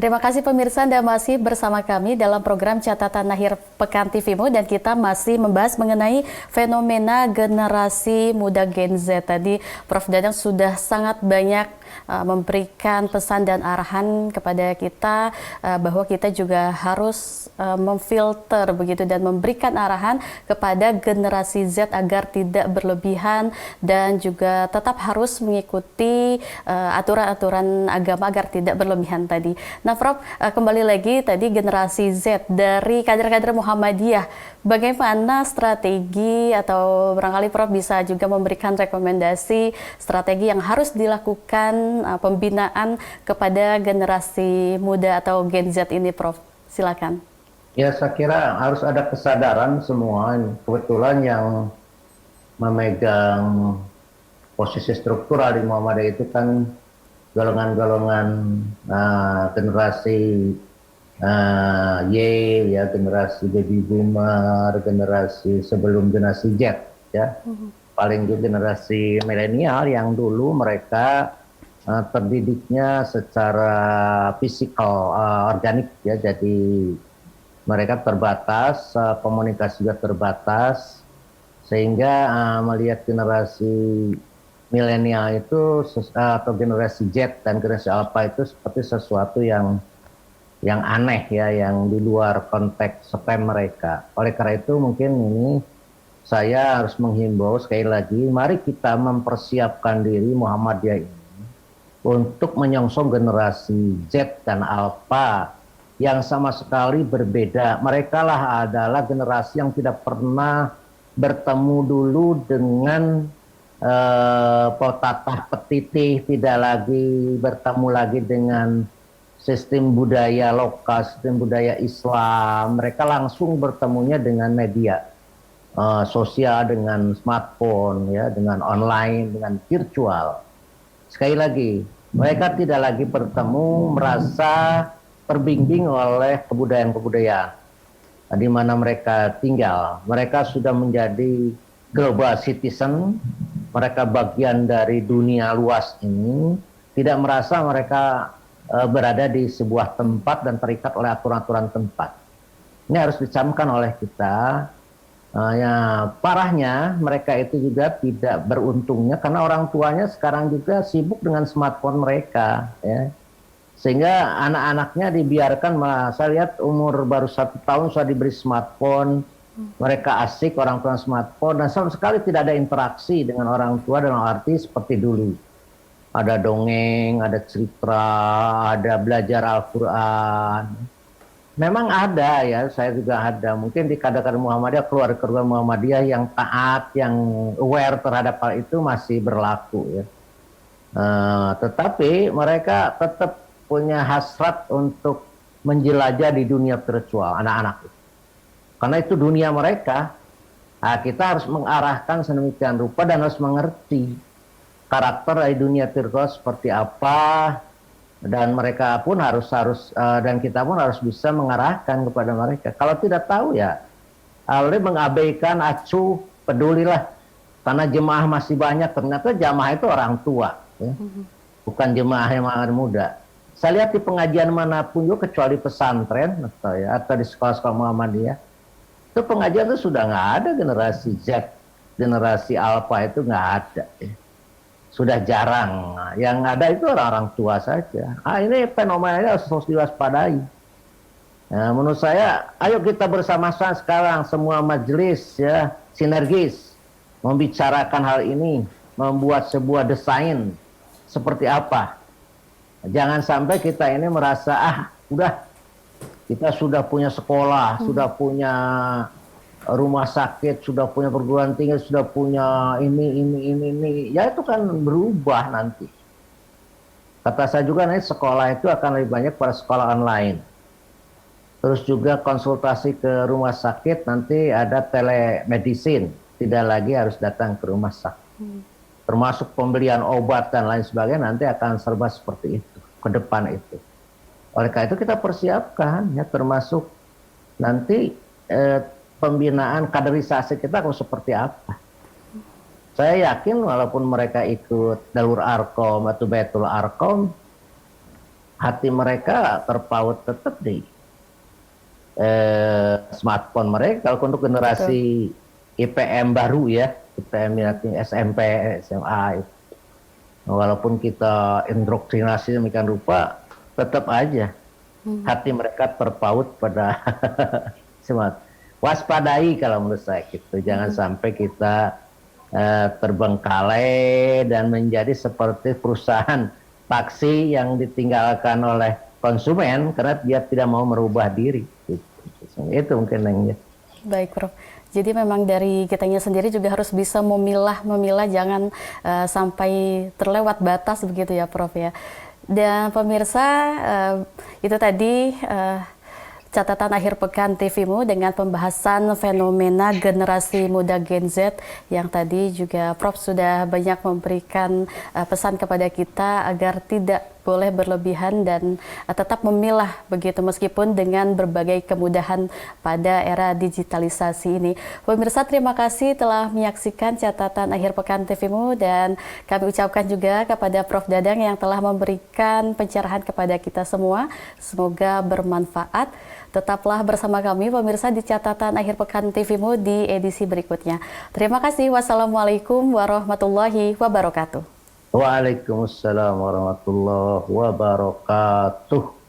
Terima kasih pemirsa, Anda masih bersama kami dalam program Catatan Akhir Pekan TVMU dan kita masih membahas mengenai fenomena generasi muda Gen Z. Tadi Prof. Dadang sudah sangat banyak memberikan pesan dan arahan kepada kita bahwa kita juga harus memfilter begitu dan memberikan arahan kepada generasi Z agar tidak berlebihan dan juga tetap harus mengikuti aturan-aturan agama agar tidak berlebihan tadi. Nah, Prof, kembali lagi tadi generasi Z dari kader-kader Muhammadiyah, bagaimana strategi atau barangkali Prof bisa juga memberikan rekomendasi strategi yang harus dilakukan pembinaan kepada generasi muda atau Gen Z ini, Prof? Silakan. Ya, saya kira harus ada kesadaran semua. Kebetulan yang memegang posisi struktural di Muhammadiyah itu kan golongan-golongan generasi Y, ya, generasi baby boomer, generasi sebelum generasi Z, ya. Paling juga generasi milenial yang dulu mereka terdidiknya secara fisikal, organik, ya, jadi mereka terbatas, komunikasi juga terbatas, sehingga melihat generasi milenial itu atau generasi Z dan generasi Alpha itu seperti sesuatu yang aneh, ya, yang di luar konteks span mereka. Oleh karena itu mungkin ini saya harus menghimbau sekali lagi, mari kita mempersiapkan diri Muhammadiyah ini untuk menyongsong generasi Z dan Alpha yang sama sekali berbeda. Mereka lah adalah generasi yang tidak pernah bertemu dulu dengan potatah petitih, tidak lagi bertemu lagi dengan sistem budaya lokal, sistem budaya Islam. Mereka langsung bertemunya dengan media sosial, dengan smartphone, ya, dengan online, dengan virtual. Sekali lagi, mereka tidak lagi bertemu merasa terbimbing oleh kebudayaan-kebudayaan di mana mereka tinggal. Mereka sudah menjadi global citizen, mereka bagian dari dunia luas ini, tidak merasa mereka berada di sebuah tempat dan terikat oleh aturan-aturan tempat. Ini harus dicamkan oleh kita. Ya, parahnya mereka itu juga tidak beruntungnya karena orang tuanya sekarang juga sibuk dengan smartphone mereka, ya. Sehingga anak-anaknya dibiarkan, saya lihat umur baru 1 tahun sudah diberi smartphone, mereka asik orang tua smartphone dan sama sekali tidak ada interaksi dengan orang tua dalam arti seperti dulu. Ada dongeng, ada cerita, ada belajar Al-Quran. Memang ada, ya, saya juga ada. Mungkin di kader-kader Muhammadiyah, keluarga-keluarga Muhammadiyah yang taat, yang aware terhadap hal itu masih berlaku, ya. Tetapi mereka tetap punya hasrat untuk menjelajah di dunia virtual, anak-anak itu. Karena itu dunia mereka. Nah, kita harus mengarahkan sedemikian rupa dan harus mengerti karakter dari dunia virtual seperti apa. Dan mereka pun harus dan kita pun harus bisa mengarahkan kepada mereka. Kalau tidak tahu, ya boleh mengabaikan, acuh, pedulilah. Karena jemaah masih banyak, ternyata jemaah itu orang tua, ya. Bukan jemaah yang muda. Saya lihat di pengajian manapun juga kecuali pesantren atau di sekolah-sekolah Muhammadiyah, itu pengajian itu sudah nggak ada generasi Z, generasi Alpha itu nggak ada, ya. Sudah jarang. Yang ada itu orang-orang tua saja. Ini fenomenanya harus diwaspadai. Nah, menurut saya, ayo kita bersama-sama sekarang semua majelis, ya, sinergis membicarakan hal ini, membuat sebuah desain seperti apa. Jangan sampai kita ini merasa udah kita sudah punya sekolah, sudah punya rumah sakit, sudah punya perguruan tinggi, sudah punya ini. Ya, itu kan berubah nanti. Kata saya juga nanti sekolah itu akan lebih banyak pada sekolah online. Terus juga konsultasi ke rumah sakit, nanti ada telemedicine. Tidak lagi harus datang ke rumah sakit. Termasuk pembelian obat dan lain sebagainya nanti akan serba seperti itu, ke depan itu. Oleh karena itu kita persiapkan, ya, termasuk nanti pembinaan kaderisasi kita akan seperti apa. Saya yakin walaupun mereka ikut Dalur Arkom atau Baitul Arkom, hati mereka terpaut tetap di smartphone mereka. Kalau untuk generasi IPM baru ya, IPM SMP, SMA, walaupun kita indoktrinasi demikian rupa, tetap aja hati mereka terpaut pada smart. Waspadai kalau menurut saya gitu, jangan sampai kita terbengkalai dan menjadi seperti perusahaan taksi yang ditinggalkan oleh konsumen karena dia tidak mau merubah diri. Itu mungkin yang. Baik, Prof. Jadi memang dari kitanya sendiri juga harus bisa memilah, jangan sampai terlewat batas begitu ya, Prof ya. Dan pemirsa, itu tadi catatan akhir pekan TVMU dengan pembahasan fenomena generasi muda Gen Z yang tadi juga Prof sudah banyak memberikan pesan kepada kita agar tidak boleh berlebihan dan tetap memilah begitu meskipun dengan berbagai kemudahan pada era digitalisasi ini. Pemirsa, terima kasih telah menyaksikan catatan akhir pekan TVMU dan kami ucapkan juga kepada Prof Dadang yang telah memberikan pencerahan kepada kita semua. Semoga bermanfaat. Tetaplah bersama kami pemirsa di catatan akhir pekan TVMU di edisi berikutnya. Terima kasih. Wassalamualaikum warahmatullahi wabarakatuh. Waalaikumsalam warahmatullahi wabarakatuh.